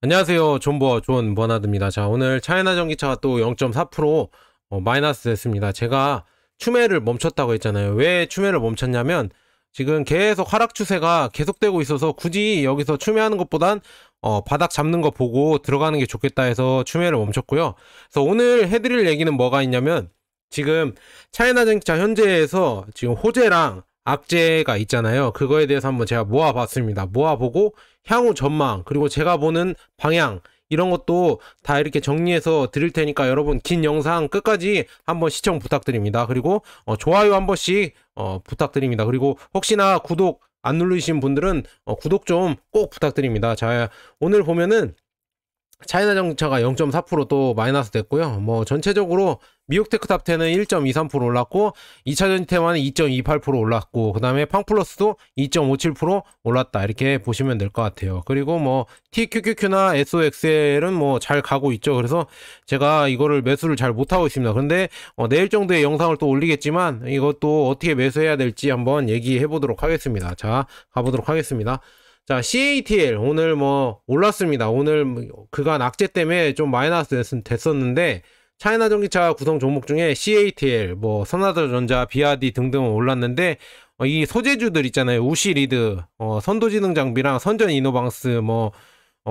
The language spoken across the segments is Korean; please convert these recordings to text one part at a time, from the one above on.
안녕하세요. 존 버나드입니다. 자, 오늘 차이나 전기차가 또 0.4% 마이너스 됐습니다. 제가 추매를 멈췄다고 했잖아요. 왜 추매를 멈췄냐면 지금 계속 하락 추세가 계속되고 있어서 굳이 여기서 추매하는 것보단 바닥 잡는 거 보고 들어가는 게 좋겠다 해서 추매를 멈췄고요. 그래서 오늘 해드릴 얘기는 뭐가 있냐면 지금 차이나 전기차 현재에서 지금 호재랑 악재가 있잖아요. 그거에 대해서 한번 제가 모아봤습니다. 모아보고 향후 전망, 그리고 제가 보는 방향, 이런 것도 다 이렇게 정리해서 드릴 테니까 여러분 긴 영상 끝까지 한번 시청 부탁드립니다. 그리고 좋아요 한 번씩 부탁드립니다. 그리고 혹시나 구독 안 누르신 분들은 구독 좀 꼭 부탁드립니다. 자, 오늘 보면은 차이나 전기차가 0.4%또 마이너스 됐고요. 뭐 전체적으로 미국 테크탑10은 1.23% 올랐고 2차 전지테마는 2.28% 올랐고 그 다음에 팡플러스도 2.57% 올랐다, 이렇게 보시면 될 것 같아요. 그리고 뭐 TQQQ나 SOXL은 뭐 잘 가고 있죠. 그래서 제가 이거를 매수를 잘 못하고 있습니다. 그런데 내일 정도의 영상을 또 올리겠지만 이것도 어떻게 매수해야 될지 한번 얘기해 보도록 하겠습니다. 자, 가보도록 하겠습니다. 자, CATL 오늘 뭐 올랐습니다. 오늘 그간 악재 때문에 좀 마이너스 됐었는데 차이나 전기차 구성 종목 중에 CATL, 뭐 선화전자, 비아디 등등은 올랐는데 이 소재주들 있잖아요. 우시리드, 선도지능 장비랑 선전 이노방스, 뭐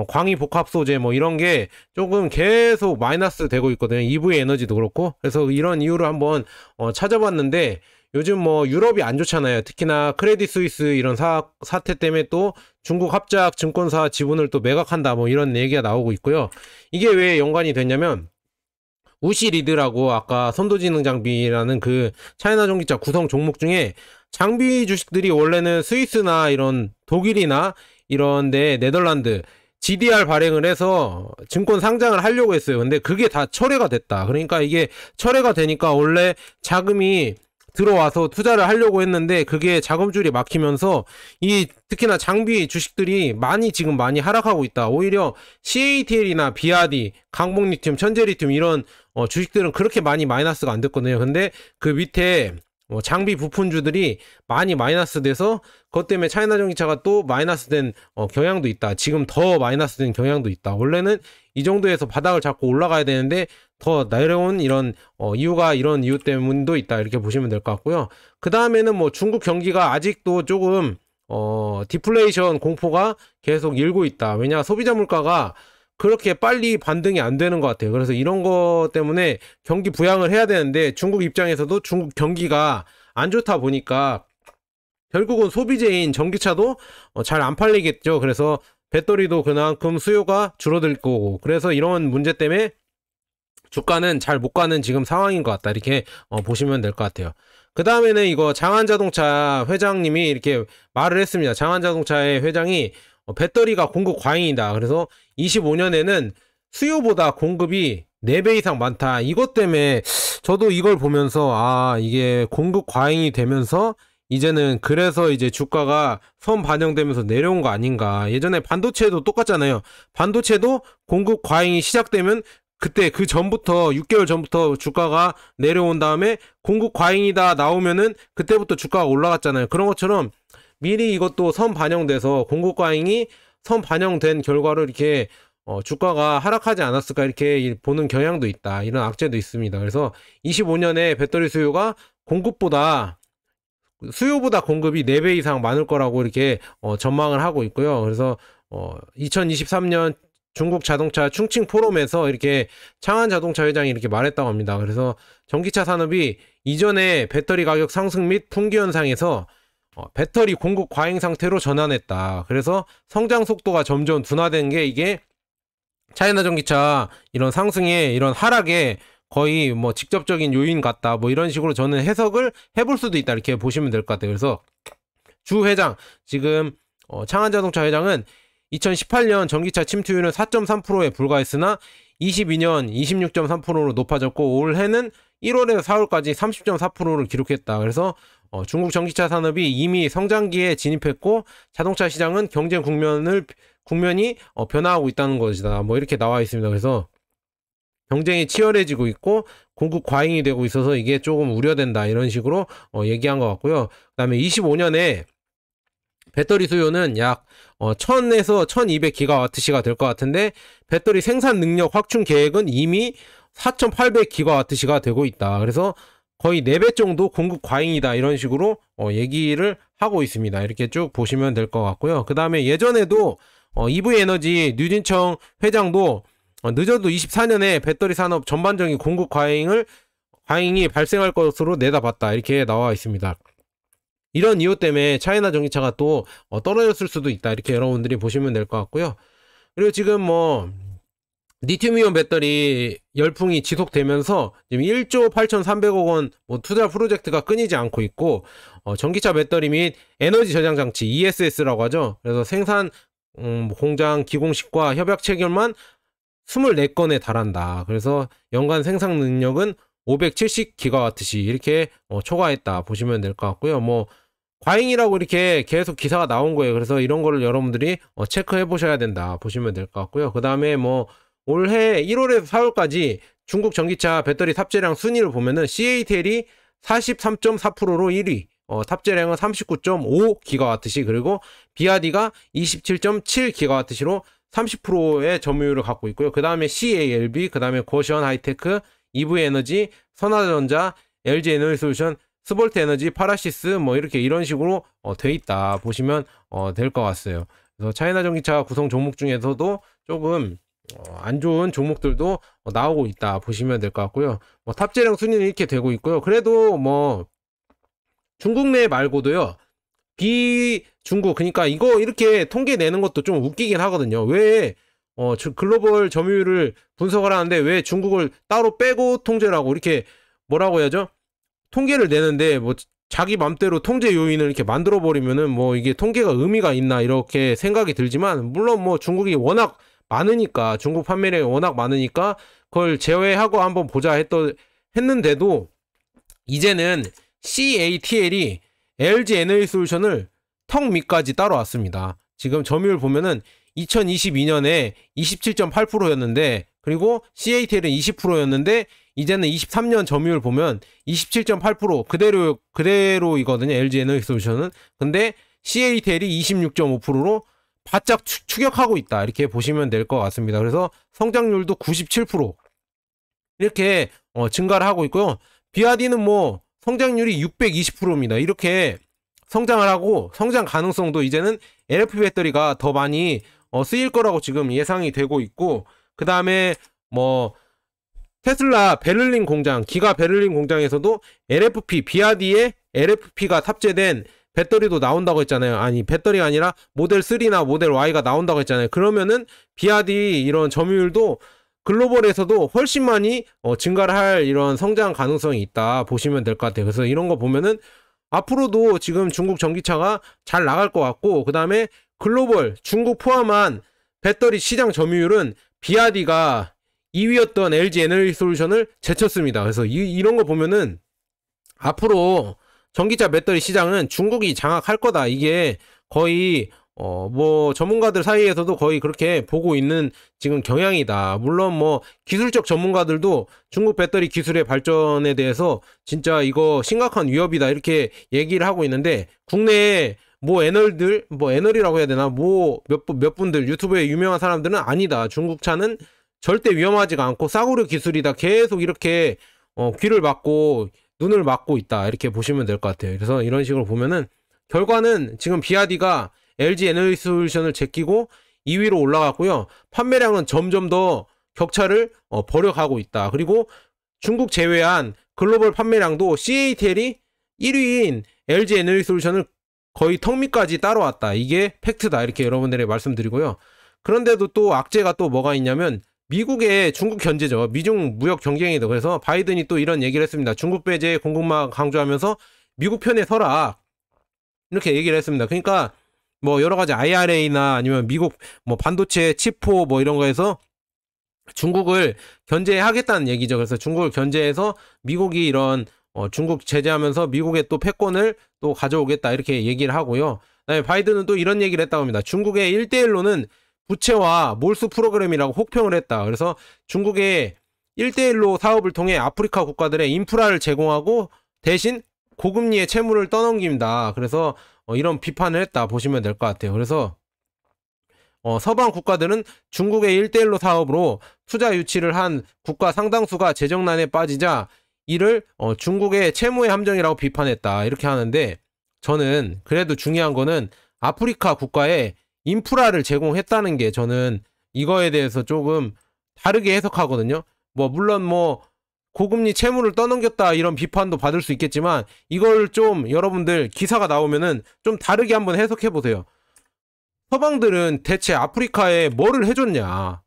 광희 복합 소재 뭐 이런 게 조금 계속 마이너스 되고 있거든요. EV 에너지도 그렇고. 그래서 이런 이유를 한번 찾아봤는데 요즘 뭐 유럽이 안 좋잖아요. 특히나 크레딧 스위스 이런 사태 때문에 또 중국 합작 증권사 지분을 또 매각한다, 뭐 이런 얘기가 나오고 있고요. 이게 왜 연관이 됐냐면 우시리드라고 아까 선도지능 장비라는 그 차이나 전기차 구성 종목 중에 장비 주식들이 원래는 스위스나 이런 독일이나 이런데 네덜란드 GDR 발행을 해서 증권 상장을 하려고 했어요. 근데 그게 다 철회가 됐다. 그러니까 이게 철회가 되니까 원래 자금이 들어와서 투자를 하려고 했는데 그게 자금줄이 막히면서 이 특히나 장비 주식들이 지금 많이 하락하고 있다. 오히려 CATL이나 비아디, 강북리튬, 천재리튬 이런 주식들은 그렇게 많이 마이너스가 안 됐거든요. 근데 그 밑에 장비 부품주들이 많이 마이너스 돼서 그것 때문에 차이나 전기차가 또 마이너스 된 경향도 있다. 지금 더 마이너스 된 경향도 있다. 원래는 이 정도에서 바닥을 잡고 올라가야 되는데 더 내려온 이런 이유가 이런 이유 때문도 있다, 이렇게 보시면 될 것 같고요. 그 다음에는 뭐 중국 경기가 아직도 조금 디플레이션 공포가 계속 일고 있다. 왜냐, 소비자 물가가 그렇게 빨리 반등이 안 되는 것 같아요. 그래서 이런 거 때문에 경기 부양을 해야 되는데 중국 입장에서도 중국 경기가 안 좋다 보니까 결국은 소비재인 전기차도 잘 안 팔리겠죠. 그래서 배터리도 그만큼 수요가 줄어들 거고, 그래서 이런 문제 때문에 주가는 잘 못 가는 지금 상황인 것 같다, 이렇게 보시면 될 것 같아요. 그 다음에는 이거 장한자동차 회장님이 이렇게 말을 했습니다. 장한자동차의 회장이 배터리가 공급 과잉이다. 그래서 25년에는 수요보다 공급이 4배 이상 많다. 이것 때문에 저도 이걸 보면서 이게 공급 과잉이 되면서 이제는 그래서 이제 주가가 선 반영되면서 내려온 거 아닌가. 예전에 반도체도 똑같잖아요. 반도체도 공급 과잉이 시작되면 그때 그 전부터 6개월 전부터 주가가 내려온 다음에 공급 과잉이다 나오면은 그때부터 주가가 올라갔잖아요. 그런 것처럼 미리 이것도 선 반영돼서 공급 과잉이 선 반영된 결과로 이렇게 주가가 하락하지 않았을까, 이렇게 보는 경향도 있다. 이런 악재도 있습니다. 그래서 25년에 배터리 수요가 수요보다 공급이 4배 이상 많을 거라고 이렇게 전망을 하고 있고요. 그래서 2023년 중국 자동차 충칭 포럼에서 이렇게 창한 자동차 회장이 이렇게 말했다고 합니다. 그래서 전기차 산업이 이전에 배터리 가격 상승 및 풍기 현상에서 배터리 공급 과잉 상태로 전환했다. 그래서 성장 속도가 점점 둔화된 게 이게 차이나 전기차 이런 상승에 이런 하락에 거의 뭐 직접적인 요인 같다, 뭐 이런 식으로 저는 해석을 해볼 수도 있다, 이렇게 보시면 될 것 같아요. 그래서 주 회장, 지금 창한자동차 회장은 2018년 전기차 침투율은 4.3%에 불과했으나 22년 26.3%로 높아졌고 올해는 1월에서 4월까지 30.4%를 기록했다. 그래서 중국 전기차 산업이 이미 성장기에 진입했고 자동차 시장은 경쟁 국면이 변화하고 있다는 것이다, 뭐 이렇게 나와 있습니다. 그래서 경쟁이 치열해지고 있고 공급 과잉이 되고 있어서 이게 조금 우려된다, 이런 식으로 얘기한 것 같고요. 그 다음에 25년에 배터리 수요는 약 1000에서 1200기가와트시가 될 것 같은데, 배터리 생산 능력 확충 계획은 이미 4800기가와트시가 되고 있다. 그래서 거의 4배 정도 공급 과잉이다, 이런 식으로 얘기를 하고 있습니다. 이렇게 쭉 보시면 될 것 같고요. 그 다음에 예전에도 EV에너지 류진청 회장도 늦어도 24년에 배터리 산업 전반적인 공급 과잉이 발생할 것으로 내다봤다, 이렇게 나와 있습니다. 이런 이유 때문에 차이나 전기차가 또 떨어졌을 수도 있다, 이렇게 여러분들이 보시면 될 것 같고요. 그리고 지금 리튬이온 배터리 열풍이 지속되면서 지금 1조 8,300억 원 투자 프로젝트가 끊이지 않고 있고, 전기차 배터리 및 에너지 저장 장치 ESS라고 하죠. 그래서 생산 공장 기공식과 협약 체결만 24건에 달한다. 그래서 연간 생산 능력은 570기가와트시 이렇게 초과했다, 보시면 될 것 같고요. 과잉이라고 이렇게 계속 기사가 나온 거예요. 그래서 이런 거를 여러분들이 체크해 보셔야 된다, 보시면 될 것 같고요. 그 다음에 올해 1월에서 4월까지 중국 전기차 배터리 탑재량 순위를 보면은 CATL이 43.4%로 1위, 탑재량은 39.5기가와트시, 그리고 비아디가 27.7기가와트시로 30%의 점유율을 갖고 있고요. 그 다음에 CALB, 그 다음에 고시원 하이테크, EV에너지, 선화전자, LG에너지솔루션, 스볼트 에너지, 파라시스 이렇게 이런 식으로 돼 있다, 보시면 될 것 같아요. 그래서 차이나 전기차 구성 종목 중에서도 조금 안 좋은 종목들도 나오고 있다, 보시면 될 것 같고요. 탑재량 순위는 이렇게 되고 있고요. 그래도 중국 내 말고도요, 비중국, 그러니까 이거 이렇게 통계 내는 것도 좀 웃기긴 하거든요. 왜 글로벌 점유율을 분석을 하는데 왜 중국을 따로 빼고 통제를 하고, 이렇게 뭐라고 해야죠? 통계를 내는데 자기 맘대로 통제 요인을 이렇게 만들어 버리면은 이게 통계가 의미가 있나, 이렇게 생각이 들지만, 물론 중국이 워낙 많으니까, 중국 판매량이 워낙 많으니까 그걸 제외하고 한번 보자 했는데도 이제는 CATL이 LG 에너지솔루션을 턱 밑까지 따라왔습니다. 지금 점유율 보면은 2022년에 27.8%였는데, 그리고 CATL은 20%였는데 이제는 23년 점유율 보면 27.8% 그대로이거든요, LG 에너지솔루션은. 근데 CATL이 26.5%로 바짝 추격하고 있다, 이렇게 보시면 될 것 같습니다. 그래서 성장률도 97% 이렇게 증가를 하고 있고요. 비아디는 성장률이 620%입니다. 이렇게 성장을 하고, 성장 가능성도 이제는 LFP 배터리가 더 많이 쓰일 거라고 지금 예상이 되고 있고, 그 다음에 테슬라 베를린 공장, 기가 베를린 공장에서도 LFP, 비아디에 LFP가 탑재된 배터리도 나온다고 했잖아요. 아니, 배터리가 아니라 모델 3나 모델 Y가 나온다고 했잖아요. 그러면은 비아디 이런 점유율도 글로벌에서도 훨씬 많이 증가를 할 이런 성장 가능성이 있다, 보시면 될 것 같아요. 그래서 이런 거 보면은 앞으로도 지금 중국 전기차가 잘 나갈 것 같고, 그 다음에 글로벌 중국 포함한 배터리 시장 점유율은 비아디가 2위였던 LG 에너지솔루션을 제쳤습니다. 그래서 이런 거 보면은 앞으로 전기차 배터리 시장은 중국이 장악할 거다, 이게 거의 전문가들 사이에서도 거의 그렇게 보고 있는 지금 경향이다. 물론 기술적 전문가들도 중국 배터리 기술의 발전에 대해서 진짜 이거 심각한 위협이다, 이렇게 얘기를 하고 있는데, 국내에 애널이라고 해야 되나, 몇 분들 유튜브에 유명한 사람들은 아니다, 중국 차는 절대 위험하지가 않고 싸구려 기술이다, 계속 이렇게 귀를 막고 눈을 막고 있다, 이렇게 보시면 될 것 같아요. 그래서 이런 식으로 보면은 결과는 지금 비아디가 LG 에너지솔루션을 제끼고 2위로 올라갔고요. 판매량은 점점 더 격차를 벌여가고 있다. 그리고 중국 제외한 글로벌 판매량도 CATL이 1위인 LG 에너지솔루션을 거의 턱 밑까지 따라왔다, 이게 팩트다, 이렇게 여러분들에게 말씀드리고요. 그런데도 또 악재가 또 뭐가 있냐면, 미국의 중국 견제죠. 미중 무역 경쟁이다. 그래서 바이든이 또 이런 얘기를 했습니다. 중국 배제 공급망 강조하면서 미국 편에 서라, 이렇게 얘기를 했습니다. 그러니까 여러 가지 IRA나 아니면 미국 반도체 칩포 이런 거에서 중국을 견제하겠다는 얘기죠. 그래서 중국을 견제해서 미국이 이런 중국 제재하면서 미국의 또 패권을 또 가져오겠다, 이렇게 얘기를 하고요. 그다음에 바이든은 또 이런 얘기를 했다고 합니다. 중국의 1대1로는 부채와 몰수 프로그램이라고 혹평을 했다. 그래서 중국의 1대1로 사업을 통해 아프리카 국가들의 인프라를 제공하고 대신 고금리의 채무를 떠넘깁니다. 그래서 이런 비판을 했다 보시면 될 것 같아요. 그래서 서방 국가들은 중국의 1대1로 사업으로 투자 유치를 한 국가 상당수가 재정난에 빠지자 이를 중국의 채무의 함정이라고 비판했다 이렇게 하는데, 저는 그래도 중요한 거는 아프리카 국가에 인프라를 제공했다는 게 저는 이거에 대해서 조금 다르게 해석하거든요. 물론 고금리 채무를 떠넘겼다 이런 비판도 받을 수 있겠지만, 이걸 좀 여러분들 기사가 나오면은 좀 다르게 한번 해석해 보세요. 서방들은 대체 아프리카에 뭐를 해줬냐.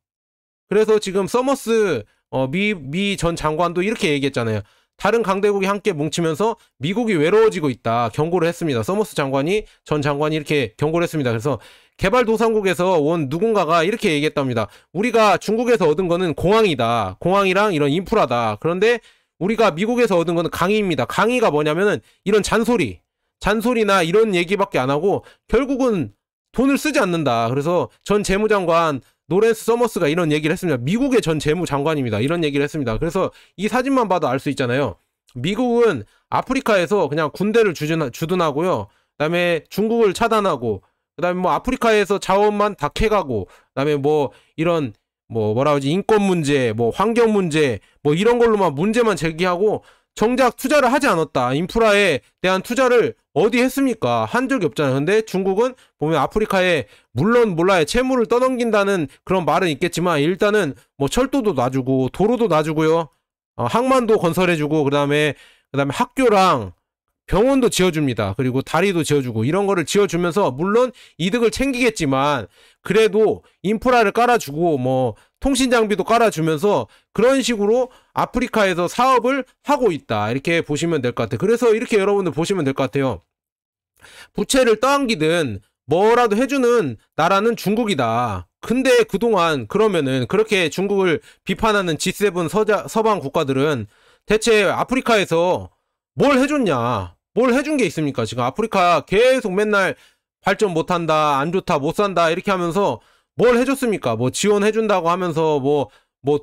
그래서 지금 서머스 미 전 장관도 이렇게 얘기했잖아요. 다른 강대국이 함께 뭉치면서 미국이 외로워지고 있다 경고를 했습니다. 서머스 전 장관이 이렇게 경고를 했습니다. 그래서 개발도상국에서 온 누군가가 이렇게 얘기했답니다. 우리가 중국에서 얻은 거는 공항이다. 공항이랑 이런 인프라다. 그런데 우리가 미국에서 얻은 거는 강의입니다. 강의가 뭐냐면은 이런 잔소리나 이런 얘기밖에 안 하고 결국은 돈을 쓰지 않는다. 그래서 전 재무장관 노렌스 서머스가 이런 얘기를 했습니다. 미국의 전 재무장관입니다. 이런 얘기를 했습니다. 그래서 이 사진만 봐도 알 수 있잖아요. 미국은 아프리카에서 그냥 군대를 주둔하고요. 그다음에 중국을 차단하고, 그다음에 아프리카에서 자원만 다 캐가고, 그다음에 이런 뭐라 그러지, 인권 문제, 환경 문제, 이런 걸로만 문제만 제기하고 정작 투자를 하지 않았다. 인프라에 대한 투자를 어디 했습니까? 한 적이 없잖아요. 근데 중국은 보면 아프리카에 물론 몰라요. 채무를 떠넘긴다는 그런 말은 있겠지만 일단은 철도도 놔주고 도로도 놔주고요. 항만도 건설해주고 그다음에 학교랑 병원도 지어줍니다. 그리고 다리도 지어주고 이런 거를 지어주면서 물론 이득을 챙기겠지만 그래도 인프라를 깔아주고 통신 장비도 깔아주면서 그런 식으로 아프리카에서 사업을 하고 있다. 이렇게 보시면 될 것 같아요. 그래서 이렇게 여러분들 보시면 될 것 같아요. 부채를 떠안기든 뭐라도 해주는 나라는 중국이다. 근데 그동안 그러면은 그렇게 중국을 비판하는 G7 서방 국가들은 대체 아프리카에서 뭘 해줬냐? 뭘 해준 게 있습니까? 지금 아프리카 계속 맨날 발전 못한다, 안 좋다, 못 산다 이렇게 하면서 뭘 해줬습니까? 지원해준다고 하면서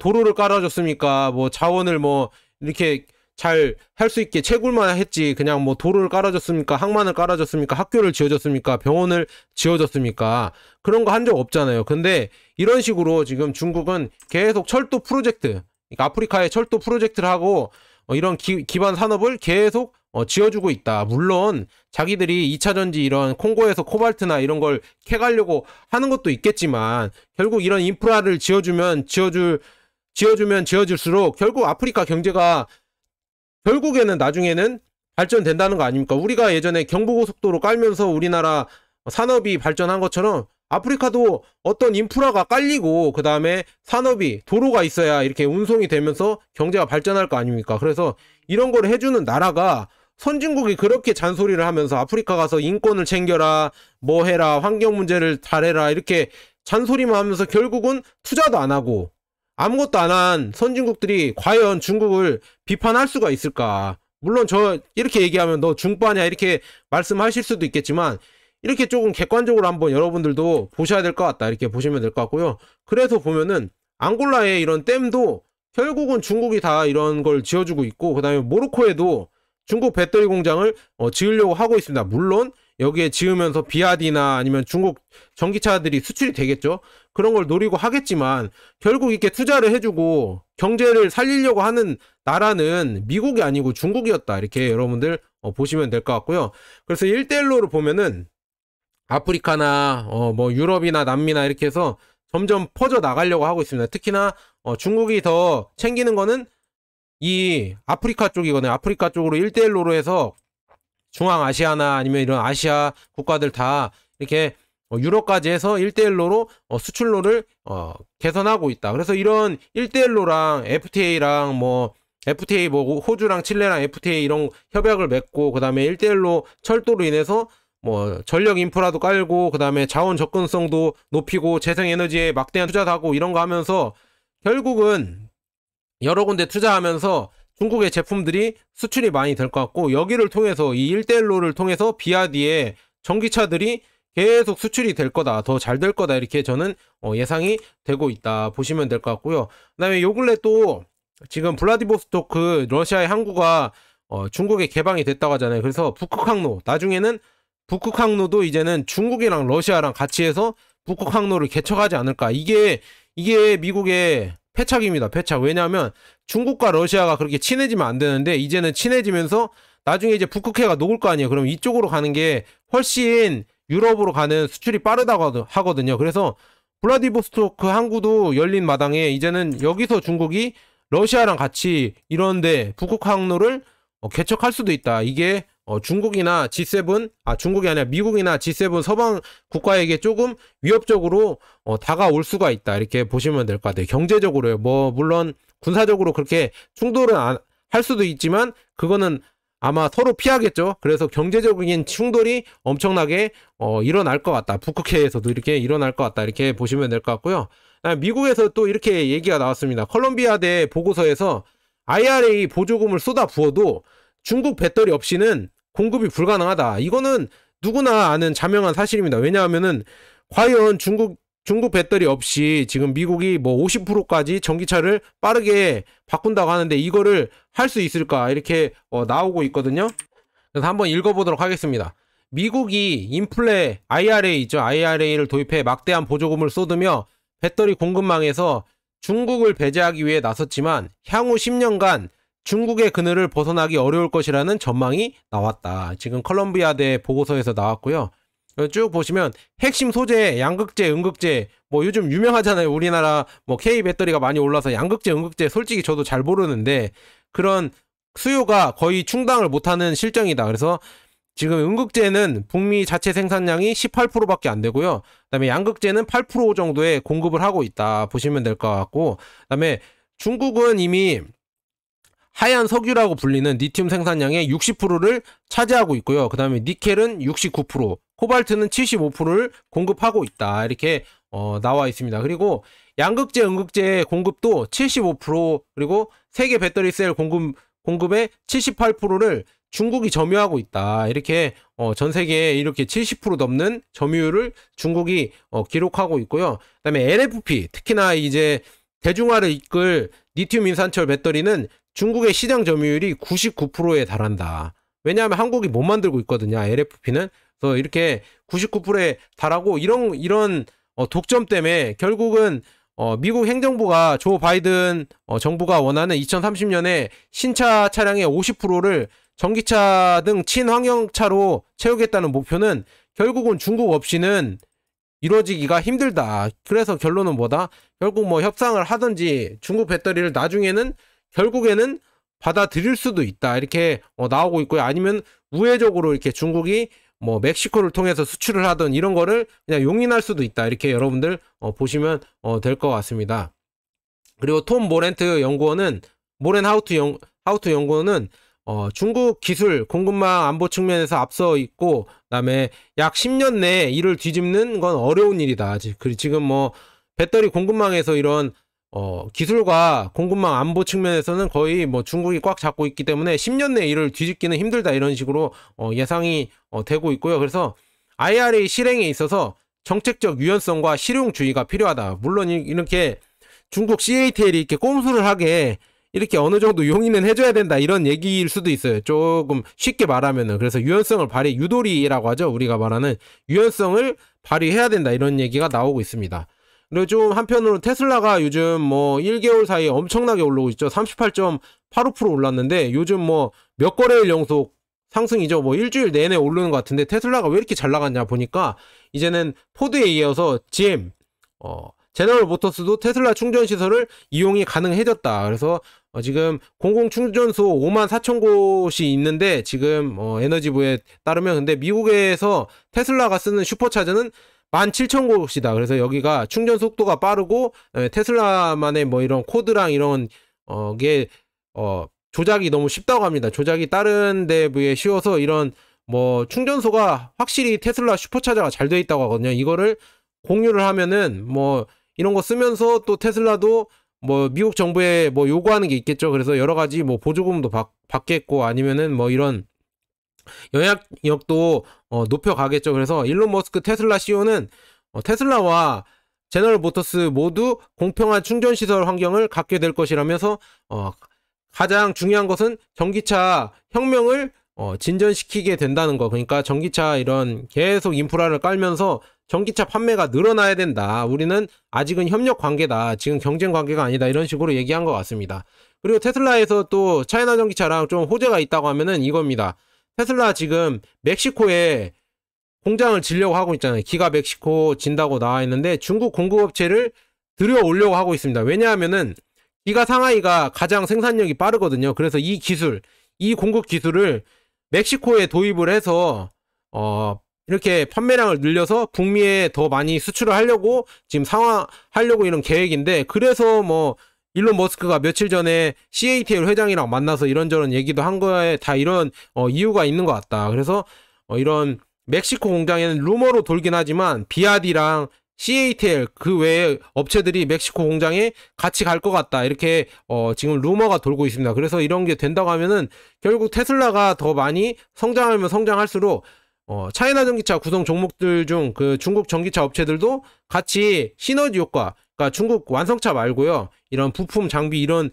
도로를 깔아줬습니까? 자원을 이렇게 잘 할 수 있게 채굴만 했지 그냥 도로를 깔아줬습니까? 항만을 깔아줬습니까? 학교를 지어줬습니까? 병원을 지어줬습니까? 그런 거 한 적 없잖아요. 근데 이런 식으로 지금 중국은 계속 철도 프로젝트, 그러니까 아프리카에 철도 프로젝트를 하고 이런 기반 산업을 계속 지어주고 있다. 물론 자기들이 2차전지 이런 콩고에서 코발트나 이런 걸 캐가려고 하는 것도 있겠지만 결국 이런 인프라를 지어주면 지어줄수록 결국 아프리카 경제가 결국에는 나중에는 발전된다는 거 아닙니까? 우리가 예전에 경부고속도로 깔면서 우리나라 산업이 발전한 것처럼 아프리카도 어떤 인프라가 깔리고 그 다음에 산업이 도로가 있어야 이렇게 운송이 되면서 경제가 발전할 거 아닙니까? 그래서 이런 걸 해주는 나라가 선진국이 그렇게 잔소리를 하면서 아프리카 가서 인권을 챙겨라, 해라, 환경 문제를 잘해라 이렇게 잔소리만 하면서 결국은 투자도 안 하고 아무것도 안 한 선진국들이 과연 중국을 비판할 수가 있을까? 물론 이렇게 얘기하면 너 중빠냐 이렇게 말씀하실 수도 있겠지만 이렇게 조금 객관적으로 한번 여러분들도 보셔야 될 것 같다. 이렇게 보시면 될 것 같고요. 그래서 보면은 앙골라의 이런 댐도 결국은 중국이 다 이런 걸 지어주고 있고 그 다음에 모로코에도 중국 배터리 공장을 지으려고 하고 있습니다. 물론 여기에 지으면서 비아디나 아니면 중국 전기차들이 수출이 되겠죠. 그런 걸 노리고 하겠지만 결국 이렇게 투자를 해주고 경제를 살리려고 하는 나라는 미국이 아니고 중국이었다. 이렇게 여러분들 보시면 될 것 같고요. 그래서 1대1로를 보면은 아프리카나 유럽이나 남미나 이렇게 해서 점점 퍼져 나가려고 하고 있습니다. 특히나 중국이 더 챙기는 거는 이 아프리카 쪽이거든요. 아프리카 쪽으로 1대1로로 해서 중앙아시아나 아니면 이런 아시아 국가들 다 이렇게 유럽까지 해서 1대1로로 수출로를 개선하고 있다. 그래서 이런 1대1로랑 FTA랑 FTA 호주랑 칠레랑 FTA 이런 협약을 맺고 그 다음에 1대1로 철도로 인해서 전력 인프라도 깔고 그 다음에 자원 접근성도 높이고 재생에너지에 막대한 투자도 하고 이런 거 하면서 결국은 여러 군데 투자하면서 중국의 제품들이 수출이 많이 될 것 같고 여기를 통해서 이 1대1로를 통해서 비아디의 전기차들이 계속 수출이 될 거다. 더 잘 될 거다. 이렇게 저는 예상이 되고 있다. 보시면 될 것 같고요. 그 다음에 요 근래 또 지금 블라디보스토크 러시아의 항구가 중국에 개방이 됐다고 하잖아요. 그래서 북극 항로 나중에는 북극 항로도 이제는 중국이랑 러시아랑 같이 해서 북극 항로를 개척하지 않을까. 이게 미국의 패착입니다. 패착. 왜냐하면 중국과 러시아가 그렇게 친해지면 안 되는데 이제는 친해지면서 나중에 이제 북극해가 녹을 거 아니에요. 그럼 이쪽으로 가는 게 훨씬 유럽으로 가는 수출이 빠르다고 하거든요. 그래서 블라디보스토크 항구도 열린 마당에 이제는 여기서 중국이 러시아랑 같이 이런데 북극 항로를 개척할 수도 있다. 이게 중국이나 G7, 중국이 아니라 미국이나 G7 서방 국가에게 조금 위협적으로 다가올 수가 있다. 이렇게 보시면 될 것 같아요. 경제적으로요. 뭐 물론 군사적으로 그렇게 충돌은 할 수도 있지만 그거는 아마 서로 피하겠죠. 그래서 경제적인 충돌이 엄청나게 일어날 것 같다. 북극해에서도 이렇게 일어날 것 같다. 이렇게 보시면 될 것 같고요. 미국에서 또 이렇게 얘기가 나왔습니다. 컬럼비아대 보고서에서 IRA 보조금을 쏟아 부어도 중국 배터리 없이는 공급이 불가능하다. 이거는 누구나 아는 자명한 사실입니다. 왜냐하면은 과연 중국 배터리 없이 지금 미국이 뭐 50%까지 전기차를 빠르게 바꾼다고 하는데 이거를 할 수 있을까? 이렇게 나오고 있거든요. 그래서 한번 읽어보도록 하겠습니다. 미국이 인플레 IRA 있죠. IRA를 도입해 막대한 보조금을 쏟으며 배터리 공급망에서 중국을 배제하기 위해 나섰지만 향후 10년간 중국의 그늘을 벗어나기 어려울 것이라는 전망이 나왔다. 지금 컬럼비아대 보고서에서 나왔고요. 쭉 보시면 핵심 소재, 양극재, 음극재 뭐 요즘 유명하잖아요. 우리나라 뭐 K 배터리가 많이 올라서 양극재, 음극재 솔직히 저도 잘 모르는데 그런 수요가 거의 충당을 못하는 실정이다. 그래서 지금 음극재는 북미 자체 생산량이 18%밖에 안 되고요. 그다음에 양극재는 8% 정도의 공급을 하고 있다. 보시면 될 것 같고, 그다음에 중국은 이미 하얀 석유라고 불리는 리튬 생산량의 60%를 차지하고 있고요. 그 다음에 니켈은 69%, 코발트는 75%를 공급하고 있다. 이렇게 나와 있습니다. 그리고 양극재, 음극재 공급도 75%, 그리고 세계 배터리 셀 공급의 78%를 중국이 점유하고 있다. 이렇게 전 세계에 이렇게 70% 넘는 점유율을 중국이 기록하고 있고요. 그다음에 LFP, 특히나 이제 대중화를 이끌 리튬 인산철 배터리는 중국의 시장 점유율이 99%에 달한다. 왜냐하면 한국이 못 만들고 있거든요. LFP는. 그래서 이렇게 99%에 달하고 이런 독점 때문에 결국은 미국 행정부가 조 바이든 정부가 원하는 2030년에 신차 차량의 50%를 전기차 등 친환경차로 채우겠다는 목표는 결국은 중국 없이는 이루어지기가 힘들다. 그래서 결론은 뭐다? 결국 뭐 협상을 하든지 중국 배터리를 나중에는 결국에는 받아들일 수도 있다. 이렇게 나오고 있고요. 아니면 우회적으로 이렇게 중국이 뭐 멕시코를 통해서 수출을 하든 이런 거를 그냥 용인할 수도 있다. 이렇게 여러분들 보시면 될 것 같습니다. 그리고 톰 모렌트 연구원은 하우트 연구원은 중국 기술 공급망 안보 측면에서 앞서 있고, 그다음에 약 10년 내에 이를 뒤집는 건 어려운 일이다. 지금 뭐 배터리 공급망에서 이런 기술과 공급망 안보 측면에서는 거의 뭐 중국이 꽉 잡고 있기 때문에 10년 내에 이를 뒤집기는 힘들다. 이런 식으로 예상이 되고 있고요. 그래서 IRA 실행에 있어서 정책적 유연성과 실용주의가 필요하다. 물론 이렇게 중국 CATL이 이렇게 꼼수를 하게 이렇게 어느 정도 용인은 해줘야 된다. 이런 얘기일 수도 있어요. 조금 쉽게 말하면은. 그래서 유연성을 유도리라고 하죠. 우리가 말하는 유연성을 발휘해야 된다. 이런 얘기가 나오고 있습니다. 그리고 좀 한편으로 테슬라가 요즘 뭐 1개월 사이에 엄청나게 올라오고 있죠. 38.85% 올랐는데 요즘 뭐 몇 거래일 연속 상승이죠. 뭐 일주일 내내 오르는 것 같은데 테슬라가 왜 이렇게 잘 나갔냐 보니까 이제는 포드에 이어서 GM, 제너럴 모터스도 테슬라 충전 시설을 이용이 가능해졌다. 그래서 지금 공공 충전소 54,000곳이 있는데 지금 에너지부에 따르면 근데 미국에서 테슬라가 쓰는 슈퍼차저는 17,000곳이다. 그래서 여기가 충전 속도가 빠르고 테슬라만의 뭐 이런 코드랑 이런 게 조작이 너무 쉽다고 합니다. 조작이 다른 데에 비해 쉬워서 이런 뭐 충전소가 확실히 테슬라 슈퍼차저가 잘 돼 있다고 하거든요. 이거를 공유를 하면은 뭐 이런 거 쓰면서 또 테슬라도 뭐 미국 정부에 뭐 요구하는 게 있겠죠. 그래서 여러 가지 뭐 보조금도 받겠고 아니면은 뭐 이런 영향력도 높여가겠죠. 그래서 일론 머스크 테슬라 CEO는 테슬라와 제너럴 모터스 모두 공평한 충전 시설 환경을 갖게 될 것이라면서 가장 중요한 것은 전기차 혁명을 진전시키게 된다는 거. 그러니까 전기차 이런 계속 인프라를 깔면서 전기차 판매가 늘어나야 된다. 우리는 아직은 협력 관계다. 지금 경쟁 관계가 아니다. 이런 식으로 얘기한 것 같습니다. 그리고 테슬라에서 또 차이나 전기차랑 좀 호재가 있다고 하면은 이겁니다. 테슬라 지금 멕시코에 공장을 지려고 하고 있잖아요. 기가 멕시코 진다고 나와 있는데 중국 공급업체를 들여오려고 하고 있습니다. 왜냐하면은 기가 상하이가 가장 생산력이 빠르거든요. 그래서 이 기술, 이 공급 기술을 멕시코에 도입을 해서 이렇게 판매량을 늘려서 북미에 더 많이 수출을 하려고 지금 상황하려고 이런 계획인데, 그래서 뭐 일론 머스크가 며칠 전에 CATL 회장이랑 만나서 이런저런 얘기도 한 거에 다 이런 이유가 있는 것 같다. 그래서 이런 멕시코 공장에는 루머로 돌긴 하지만 비아디랑 CATL 그 외에 업체들이 멕시코 공장에 같이 갈 것 같다. 이렇게 지금 루머가 돌고 있습니다. 그래서 이런 게 된다고 하면은 결국 테슬라가 더 많이 성장하면 성장할수록 차이나 전기차 구성 종목들 중 그 중국 전기차 업체들도 같이 시너지 효과, 그러니까 중국 완성차 말고요, 이런 부품 장비 이런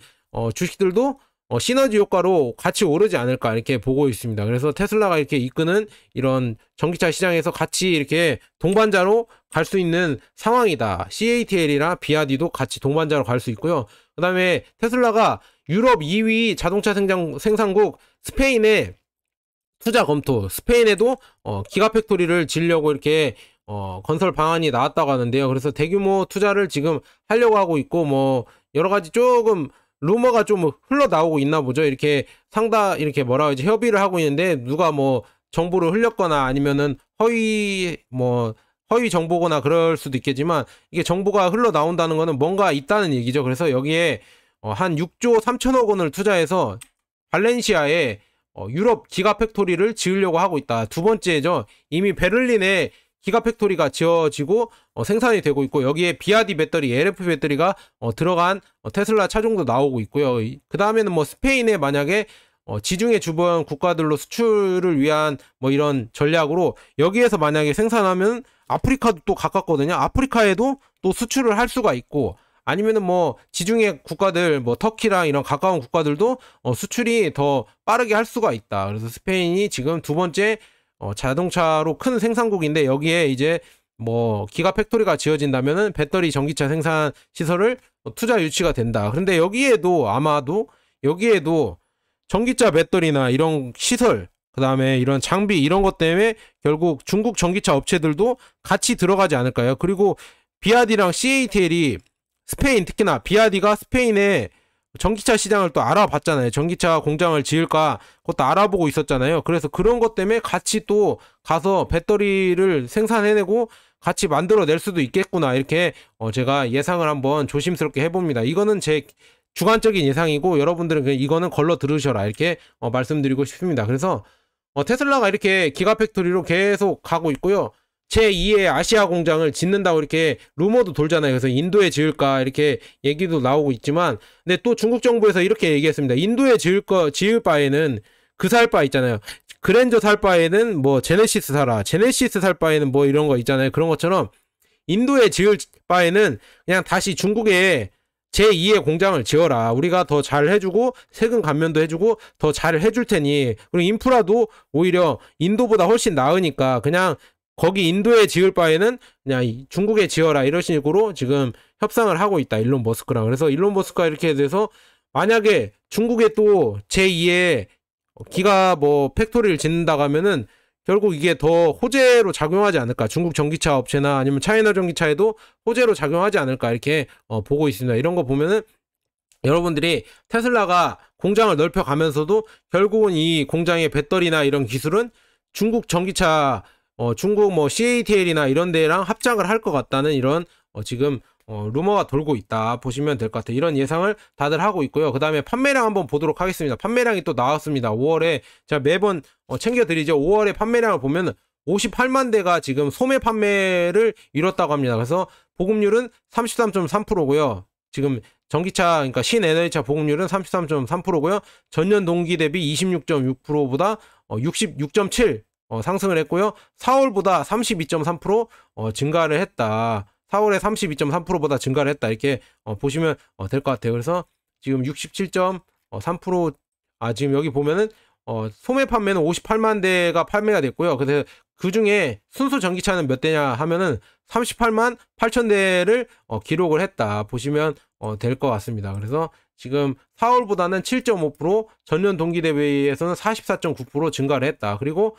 주식들도 시너지 효과로 같이 오르지 않을까 이렇게 보고 있습니다. 그래서 테슬라가 이렇게 이끄는 이런 전기차 시장에서 같이 이렇게 동반자로 갈 수 있는 상황이다. CATL이랑 비아디도 같이 동반자로 갈 수 있고요. 그 다음에 테슬라가 유럽 2위 자동차 생산국 스페인에 투자 검토, 스페인에도 기가팩토리를 지으려고 이렇게 건설 방안이 나왔다고 하는데요. 그래서 대규모 투자를 지금 하려고 하고 있고, 뭐 여러 가지 조금 루머가 좀 흘러나오고 있나 보죠. 이렇게 이렇게 뭐라 하지, 협의를 하고 있는데 누가 뭐 정보를 흘렸거나 아니면은 허위 정보거나 그럴 수도 있겠지만, 이게 정보가 흘러나온다는 거는 뭔가 있다는 얘기죠. 그래서 여기에 한 6조 3천억 원을 투자해서 발렌시아에 유럽 기가팩토리를 지으려고 하고 있다. 두 번째죠. 이미 베를린에 기가팩토리가 지어지고 생산이 되고 있고, 여기에 비아디 배터리, LF 배터리가 들어간 테슬라 차종도 나오고 있고요. 그 다음에는 뭐 스페인에 만약에 지중해 주변 국가들로 수출을 위한 뭐 이런 전략으로 여기에서 만약에 생산하면 아프리카도 또 가깝거든요. 아프리카에도 또 수출을 할 수가 있고, 아니면은 뭐 지중해 국가들, 뭐 터키랑 이런 가까운 국가들도 수출이 더 빠르게 할 수가 있다. 그래서 스페인이 지금 두 번째 자동차로 큰 생산국인데, 여기에 이제 뭐 기가 팩토리가 지어진다면은 배터리 전기차 생산 시설을 투자 유치가 된다. 그런데 여기에도 아마도 전기차 배터리나 이런 시설, 그 다음에 이런 장비 이런 것 때문에 결국 중국 전기차 업체들도 같이 들어가지 않을까요? 그리고 비아디랑 CATL이 스페인, 특히나 비아디가 스페인에 전기차 시장을 또 알아봤잖아요. 전기차 공장을 지을까 그것도 알아보고 있었잖아요. 그래서 그런 것 때문에 같이 또 가서 배터리를 생산해내고 같이 만들어낼 수도 있겠구나, 이렇게 제가 예상을 한번 조심스럽게 해봅니다. 이거는 제 주관적인 예상이고, 여러분들은 그냥 이거는 걸러 들으셔라, 이렇게 말씀드리고 싶습니다. 그래서 테슬라가 이렇게 기가팩토리로 계속 가고 있고요. 제2의 아시아 공장을 짓는다고 이렇게 루머도 돌잖아요. 그래서 인도에 지을까 이렇게 얘기도 나오고 있지만, 근데 또 중국 정부에서 이렇게 얘기했습니다. 인도에 지을 바에는 그 살 바 있잖아요. 그랜저 살 바에는 뭐 제네시스 사라. 제네시스 살 바에는 뭐 이런 거 있잖아요. 그런 것처럼 인도에 지을 바에는 그냥 다시 중국에 제2의 공장을 지어라. 우리가 더 잘 해주고 세금 감면도 해주고 더 잘 해줄 테니, 그리고 인프라도 오히려 인도보다 훨씬 나으니까 그냥 거기 인도에 지을 바에는 그냥 중국에 지어라, 이런 식으로 지금 협상을 하고 있다, 일론 머스크랑. 그래서 일론 머스크가 이렇게 돼서 만약에 중국에 또 제2의 기가 뭐 팩토리를 짓는다고 하면은 결국 이게 더 호재로 작용하지 않을까, 중국 전기차 업체나 아니면 차이나 전기차에도 호재로 작용하지 않을까, 이렇게 보고 있습니다. 이런 거 보면은 여러분들이 테슬라가 공장을 넓혀가면서도 결국은 이 공장의 배터리나 이런 기술은 중국 전기차 중국 뭐 CATL이나 이런 데랑 합작을 할 것 같다는 이런 지금 루머가 돌고 있다 보시면 될 것 같아요. 이런 예상을 다들 하고 있고요. 그 다음에 판매량 한번 보도록 하겠습니다. 판매량이 또 나왔습니다. 5월에 제가 매번 챙겨드리죠. 5월에 판매량을 보면 58만 대가 지금 소매 판매를 이뤘다고 합니다. 그래서 보급률은 33.3%고요. 지금 전기차, 그러니까 신에너지차 보급률은 33.3%고요. 전년 동기 대비 26.6%보다 66.7 상승을 했고요. 4월보다 32.3% 증가를 했다. 4월에 32.3%보다 증가를 했다. 이렇게 보시면 될 것 같아요. 그래서 지금 67.3%, 지금 여기 보면은 소매 판매는 58만 대가 판매가 됐고요. 그래서 그 중에 순수 전기차는 몇 대냐 하면은 38만 8천 대를 기록을 했다 보시면 될 것 같습니다. 그래서 지금 4월보다는 7.5%, 전년 동기 대비해서는 44.9% 증가를 했다. 그리고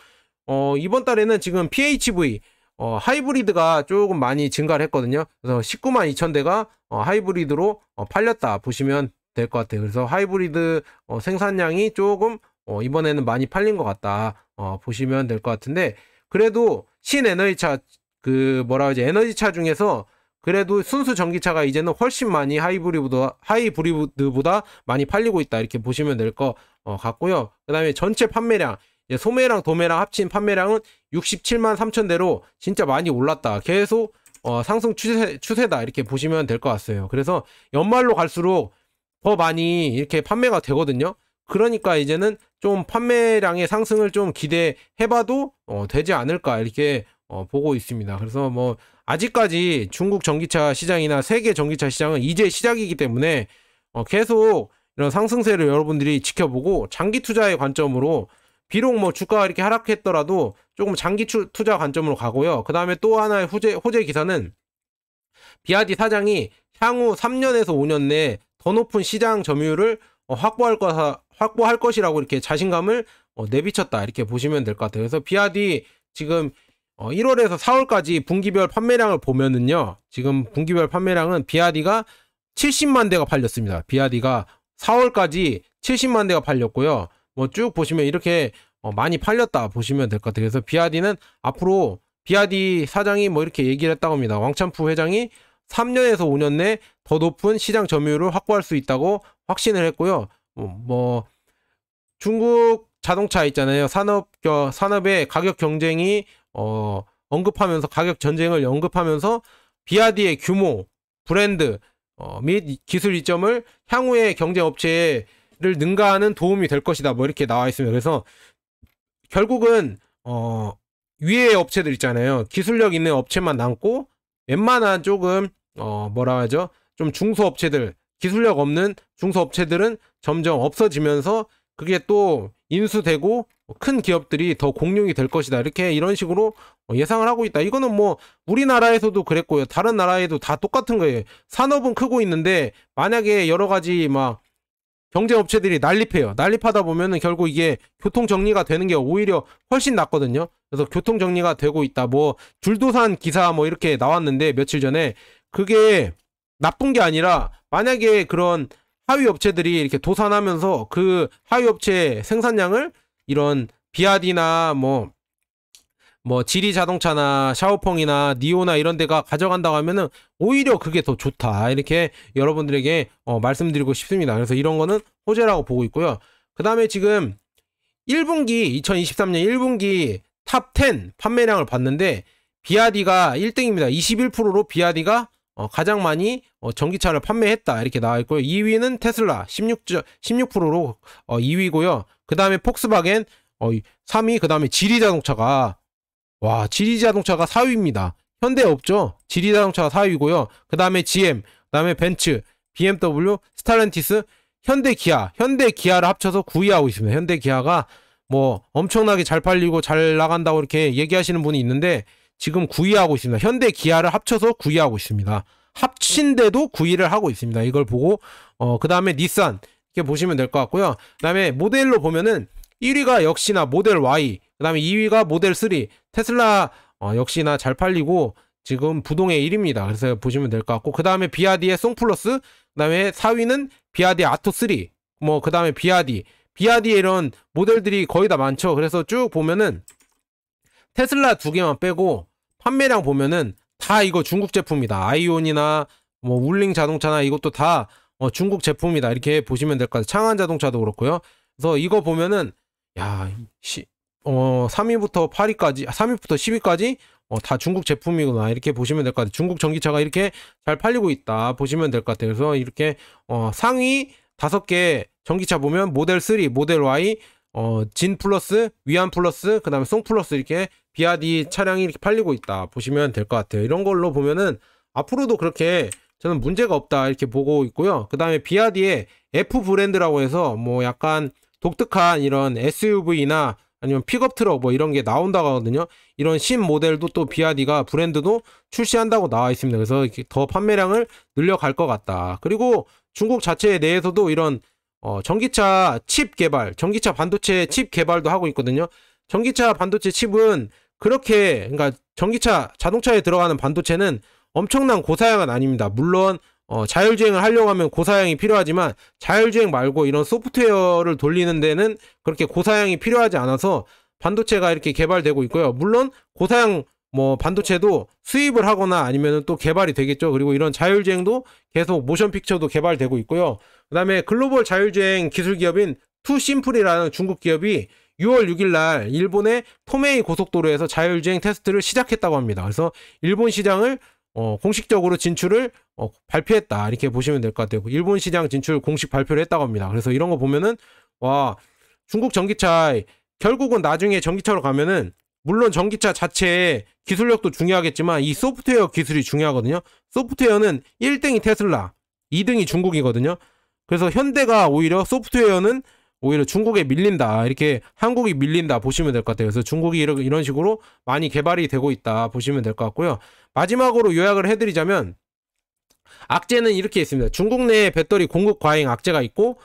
이번 달에는 지금 PHV 하이브리드가 조금 많이 증가를 했거든요. 그래서 19만 2천 대가 하이브리드로 팔렸다 보시면 될 것 같아요. 그래서 하이브리드 생산량이 조금 이번에는 많이 팔린 것 같다 보시면 될 것 같은데, 그래도 신에너지차 에너지차 중에서 그래도 순수 전기차가 이제는 훨씬 많이 하이브리드보다 많이 팔리고 있다 이렇게 보시면 될 것 같고요. 그 다음에 전체 판매량, 소매랑 도매랑 합친 판매량은 67만 3천 대로 진짜 많이 올랐다. 계속 상승 추세다 이렇게 보시면 될 것 같아요. 그래서 연말로 갈수록 더 많이 이렇게 판매가 되거든요. 그러니까 이제는 좀 판매량의 상승을 좀 기대해봐도 되지 않을까 이렇게 보고 있습니다. 그래서 뭐 아직까지 중국 전기차 시장이나 세계 전기차 시장은 이제 시작이기 때문에 계속 이런 상승세를 여러분들이 지켜보고 장기 투자의 관점으로, 비록 뭐 주가가 이렇게 하락했더라도 조금 장기 투자 관점으로 가고요. 그 다음에 또 하나의 호재 기사는 비아디 사장이 향후 3년에서 5년 내에 더 높은 시장 점유율을 확보할 것이라고 이렇게 자신감을 내비쳤다 이렇게 보시면 될 것 같아요. 그래서 비아디 지금 1월에서 4월까지 분기별 판매량을 보면은요, 지금 분기별 판매량은 비아디가 70만 대가 팔렸습니다. 비아디가 4월까지 70만 대가 팔렸고요. 뭐 쭉 보시면 이렇게 많이 팔렸다 보시면 될 것 같아요. 그래서 비아디는 앞으로, 비아디 사장이 뭐 이렇게 얘기를 했다고 합니다. 왕찬푸 회장이 3년에서 5년 내 더 높은 시장 점유율을 확보할 수 있다고 확신을 했고요. 뭐 중국 자동차 있잖아요. 산업의 가격 경쟁이 언급하면서, 가격 전쟁을 언급하면서 비아디의 규모, 브랜드 및 기술 이점을 향후의 경쟁 업체를 능가하는 도움이 될 것이다 뭐 이렇게 나와 있습니다. 그래서 결국은 위에 업체들 있잖아요. 기술력 있는 업체만 남고 웬만한 조금 좀 중소업체들, 기술력 없는 중소업체들은 점점 없어지면서 그게 또 인수되고 큰 기업들이 더 공룡이 될 것이다. 이런 식으로 예상을 하고 있다. 이거는 뭐 우리나라에서도 그랬고요. 다른 나라에도 다 똑같은 거예요. 산업은 크고 있는데 만약에 여러 가지 막 경쟁업체들이 난립해요. 난립하다 보면은 결국 이게 교통정리가 되는 게 오히려 훨씬 낫거든요. 그래서 교통정리가 되고 있다. 뭐 줄도산 기사 뭐 이렇게 나왔는데 며칠 전에, 그게 나쁜 게 아니라 만약에 그런 하위 업체들이 이렇게 도산하면서 그 하위 업체 생산량을 이런 비아디나 뭐 지리 자동차나 샤오펑이나 니오나 이런 데가 가져간다고 하면은 오히려 그게 더 좋다 이렇게 여러분들에게 말씀드리고 싶습니다. 그래서 이런 거는 호재라고 보고 있고요. 그 다음에 지금 2023년 1분기 탑 10 판매량을 봤는데 비아디가 1등입니다. 21%로 비아디가 가장 많이 전기차를 판매했다 이렇게 나와 있고요. 2위는 테슬라 16%로 2위고요. 그 다음에 폭스바겐 3위, 그 다음에 지리자동차가 4위입니다. 현대 없죠. 지리자동차가 4위고요. 그 다음에 GM, 그 다음에 벤츠, BMW, 스탈렌티스, 현대기아를 합쳐서 9위하고 있습니다. 현대기아가 뭐 엄청나게 잘 팔리고 잘 나간다고 이렇게 얘기하시는 분이 있는데 지금 9위하고 있습니다. 현대기아를 합쳐서 9위하고 있습니다. 합친데도 9위를 하고 있습니다. 이걸 보고 그 다음에 닛산 이렇게 보시면 될 것 같고요. 그 다음에 모델로 보면은 1위가 역시나 모델 Y, 그 다음에 2위가 모델 3, 테슬라 역시나 잘 팔리고 지금 부동의 1위입니다. 그래서 보시면 될 것 같고, 그 다음에 비아디의 송플러스, 그 다음에 4위는 비아디 아토3, 그 다음에 비아디의 이런 모델들이 거의 다 많죠. 그래서 쭉 보면은 테슬라 2개만 빼고 판매량 보면은 다 이거 중국 제품이다. 아이온이나 울링 자동차나 이것도 다 중국 제품이다. 이렇게 보시면 될 것 같아요. 창안 자동차도 그렇고요. 그래서 이거 보면은 3위부터 10위까지 다 중국 제품이구나 이렇게 보시면 될 것 같아요. 중국 전기차가 이렇게 잘 팔리고 있다 보시면 될 것 같아요. 그래서 이렇게 상위 5개 전기차 보면 모델 3, 모델 Y, 진 플러스, 위안 플러스, 그 다음에 송 플러스 이렇게 비아디 차량이 이렇게 팔리고 있다 보시면 될 것 같아요. 이런 걸로 보면은 앞으로도 그렇게 저는 문제가 없다 이렇게 보고 있고요. 그 다음에 비아디의 F 브랜드라고 해서 약간 독특한 이런 SUV나 아니면 픽업 트럭 뭐 이런 게 나온다고 하거든요. 이런 신 모델도 또 비아디가 브랜드도 출시한다고 나와 있습니다. 그래서 더 판매량을 늘려갈 것 같다. 그리고 중국 자체 내에서도 이런 전기차 칩 개발, 전기차 반도체 칩 개발도 하고 있거든요. 전기차 반도체 칩은 그렇게, 그러니까 전기차 자동차에 들어가는 반도체는 엄청난 고사양은 아닙니다. 물론 자율주행을 하려고 하면 고사양이 필요하지만 자율주행 말고 이런 소프트웨어를 돌리는 데는 그렇게 고사양이 필요하지 않아서 반도체가 이렇게 개발되고 있고요. 물론 고사양 뭐 반도체도 수입을 하거나 아니면 또 개발이 되겠죠. 그리고 이런 자율주행도 계속 모션 픽처도 개발되고 있고요. 그 다음에 글로벌 자율주행 기술 기업인 투심플이라는 중국 기업이 6월 6일 날 일본의 토메이 고속도로에서 자율주행 테스트를 시작했다고 합니다. 그래서 일본 시장을 공식적으로 진출을 발표했다, 이렇게 보시면 될 것 같아요. 일본 시장 진출 공식 발표를 했다고 합니다. 그래서 이런 거 보면은 와, 중국 전기차 결국은 나중에 전기차로 가면은 물론 전기차 자체의 기술력도 중요하겠지만 이 소프트웨어 기술이 중요하거든요. 소프트웨어는 1등이 테슬라, 2등이 중국이거든요. 그래서 현대가 오히려 소프트웨어는 오히려 중국에 밀린다, 이렇게 한국이 밀린다 보시면 될 것 같아요. 그래서 중국이 이런 식으로 많이 개발이 되고 있다 보시면 될 것 같고요. 마지막으로 요약을 해드리자면 악재는 이렇게 있습니다. 중국 내 배터리 공급 과잉 악재가 있고,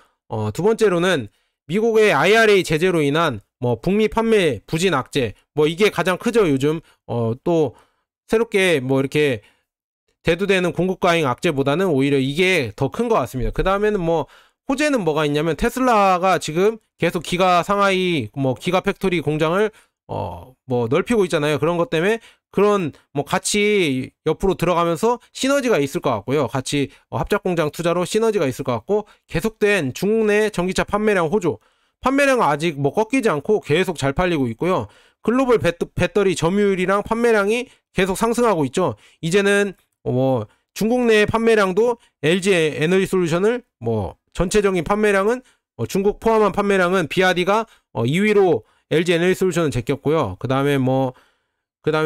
두 번째로는 미국의 IRA 제재로 인한 뭐 북미 판매 부진 악재, 뭐 이게 가장 크죠. 요즘 또 새롭게 뭐 이렇게 대두되는 공급 과잉 악재보다는 오히려 이게 더 큰 것 같습니다. 그 다음에는 뭐 호재는 뭐가 있냐면 테슬라가 지금 계속 기가 상하이 뭐 기가 팩토리 공장을 뭐 넓히고 있잖아요. 그런 것 때문에 그런 뭐 같이 옆으로 들어가면서 시너지가 있을 것 같고요. 같이 합작 공장 투자로 시너지가 있을 것 같고, 계속된 중국 내 전기차 판매량 호조, 판매량은 아직 뭐 꺾이지 않고 계속 잘 팔리고 있고요. 글로벌 배터리 점유율이랑 판매량이 계속 상승하고 있죠. 이제는 뭐 중국 내 판매량도 LG 에너지 솔루션을 뭐 전체적인 판매량은 중국 포함한 판매량은 비아디가 2위로 LG 에너지 솔루션을 제꼈고요. 그 다음에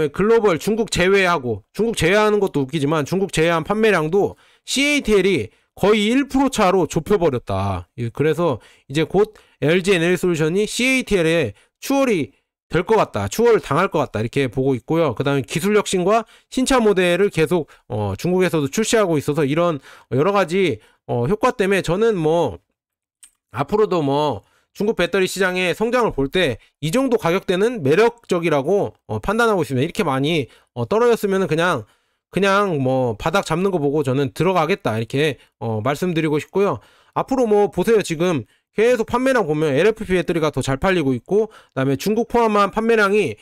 글로벌 중국 제외하는 것도 웃기지만 중국 제외한 판매량도 CATL이 거의 1% 차로 좁혀버렸다. 그래서 이제 곧 LG 에너지 솔루션이 CATL에 추월이 될 것 같다, 추월을 당할 것 같다, 이렇게 보고 있고요. 그 다음에 기술 혁신과 신차 모델을 계속 중국에서도 출시하고 있어서 이런 여러 가지 효과 때문에 저는 뭐 앞으로도 뭐 중국 배터리 시장의 성장을 볼 때 이 정도 가격대는 매력적이라고 판단하고 있습니다. 이렇게 많이 떨어졌으면 그냥 뭐 바닥 잡는 거 보고 저는 들어가겠다, 이렇게 말씀드리고 싶고요. 앞으로 뭐 보세요. 지금 계속 판매량 보면 LFP 배터리가 더 잘 팔리고 있고, 그다음에 중국 포함한 판매량이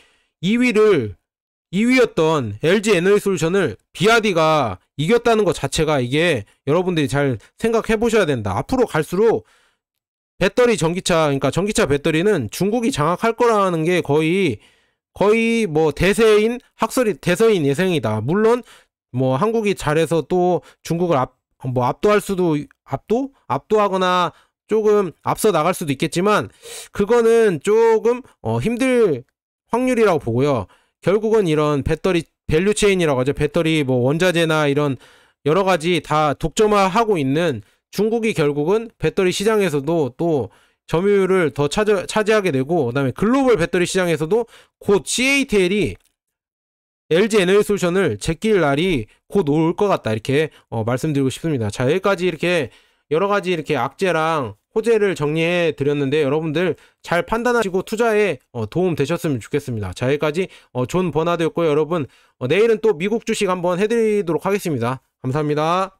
2위였던 LG 에너지 솔루션을 비아디가 이겼다는 것 자체가, 이게 여러분들이 잘 생각해 보셔야 된다. 앞으로 갈수록 배터리 전기차, 그러니까 전기차 배터리는 중국이 장악할 거라는 게 거의 뭐 대세인 예상이다. 물론 뭐 한국이 잘해서 또 중국을 압도할 수도, 압도하거나 조금 앞서 나갈 수도 있겠지만 그거는 조금 힘들 확률이라고 보고요. 결국은 이런 배터리 밸류체인이라고 하죠. 배터리 뭐 원자재나 이런 여러 가지 다 독점화하고 있는 중국이 결국은 배터리 시장에서도 또 점유율을 더 차지하게 되고, 그다음에 글로벌 배터리 시장에서도 곧 CATL이 LG 에너지 솔루션을 제낄 날이 곧 올 것 같다, 이렇게 말씀드리고 싶습니다. 자, 여기까지 이렇게 여러 가지 이렇게 악재랑 호재를 정리해 드렸는데 여러분들 잘 판단하시고 투자에 도움 되셨으면 좋겠습니다. 자, 여기까지 존 버나드였고요. 여러분 내일은 또 미국 주식 한번 해드리도록 하겠습니다. 감사합니다.